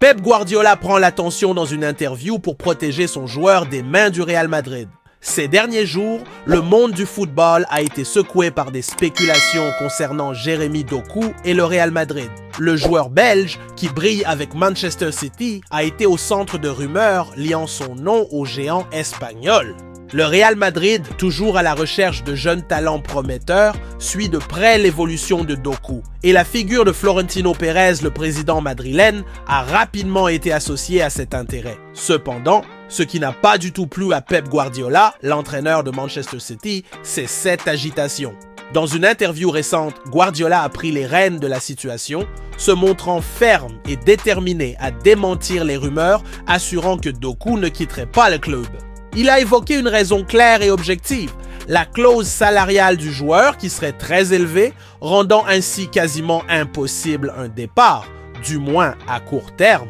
Pep Guardiola prend l'attention dans une interview pour protéger son joueur des mains du Real Madrid. Ces derniers jours, le monde du football a été secoué par des spéculations concernant Jérémy Doku et le Real Madrid. Le joueur belge, qui brille avec Manchester City, a été au centre de rumeurs liant son nom au géant espagnol. Le Real Madrid, toujours à la recherche de jeunes talents prometteurs, suit de près l'évolution de Doku. Et la figure de Florentino Pérez, le président madrilène, a rapidement été associée à cet intérêt. Cependant, ce qui n'a pas du tout plu à Pep Guardiola, l'entraîneur de Manchester City, c'est cette agitation. Dans une interview récente, Guardiola a pris les rênes de la situation, se montrant ferme et déterminé à démentir les rumeurs, assurant que Doku ne quitterait pas le club. Il a évoqué une raison claire et objective, la clause salariale du joueur qui serait très élevée, rendant ainsi quasiment impossible un départ, du moins à court terme.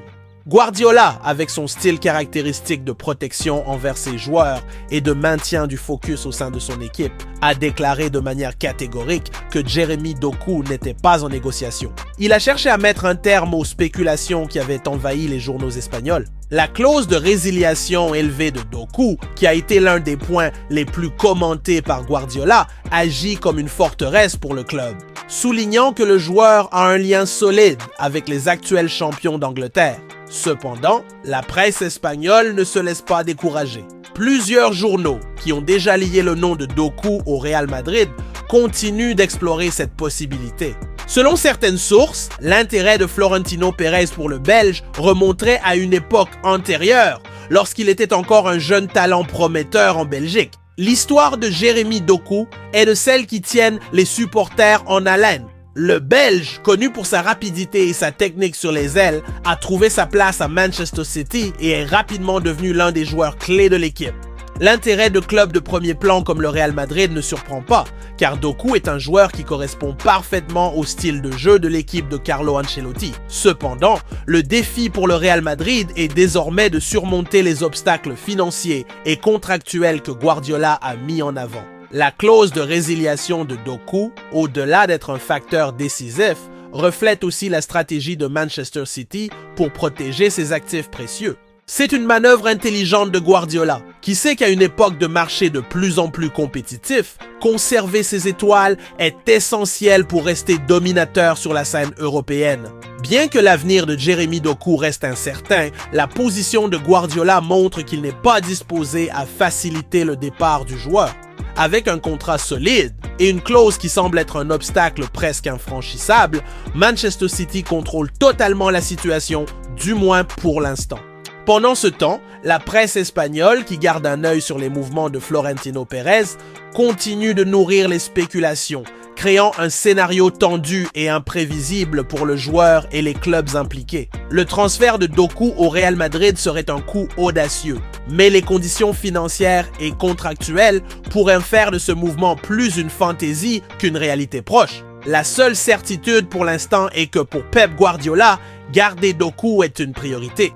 Guardiola, avec son style caractéristique de protection envers ses joueurs et de maintien du focus au sein de son équipe, a déclaré de manière catégorique que Jérémy Doku n'était pas en négociation. Il a cherché à mettre un terme aux spéculations qui avaient envahi les journaux espagnols. La clause de résiliation élevée de Doku, qui a été l'un des points les plus commentés par Guardiola, agit comme une forteresse pour le club, soulignant que le joueur a un lien solide avec les actuels champions d'Angleterre. Cependant, la presse espagnole ne se laisse pas décourager. Plusieurs journaux qui ont déjà lié le nom de Doku au Real Madrid continuent d'explorer cette possibilité. Selon certaines sources, l'intérêt de Florentino Pérez pour le Belge remonterait à une époque antérieure, lorsqu'il était encore un jeune talent prometteur en Belgique. L'histoire de Jérémy Doku est de celles qui tiennent les supporters en haleine. Le Belge, connu pour sa rapidité et sa technique sur les ailes, a trouvé sa place à Manchester City et est rapidement devenu l'un des joueurs clés de l'équipe. L'intérêt de clubs de premier plan comme le Real Madrid ne surprend pas, car Doku est un joueur qui correspond parfaitement au style de jeu de l'équipe de Carlo Ancelotti. Cependant, le défi pour le Real Madrid est désormais de surmonter les obstacles financiers et contractuels que Guardiola a mis en avant. La clause de résiliation de Doku, au-delà d'être un facteur décisif, reflète aussi la stratégie de Manchester City pour protéger ses actifs précieux. C'est une manœuvre intelligente de Guardiola, qui sait qu'à une époque de marché de plus en plus compétitif, conserver ses étoiles est essentiel pour rester dominateur sur la scène européenne. Bien que l'avenir de Jérémy Doku reste incertain, la position de Guardiola montre qu'il n'est pas disposé à faciliter le départ du joueur. Avec un contrat solide et une clause qui semble être un obstacle presque infranchissable, Manchester City contrôle totalement la situation, du moins pour l'instant. Pendant ce temps, la presse espagnole, qui garde un œil sur les mouvements de Florentino Pérez, continue de nourrir les spéculations, créant un scénario tendu et imprévisible pour le joueur et les clubs impliqués. Le transfert de Doku au Real Madrid serait un coup audacieux, mais les conditions financières et contractuelles pourraient faire de ce mouvement plus une fantaisie qu'une réalité proche. La seule certitude pour l'instant est que pour Pep Guardiola, garder Doku est une priorité.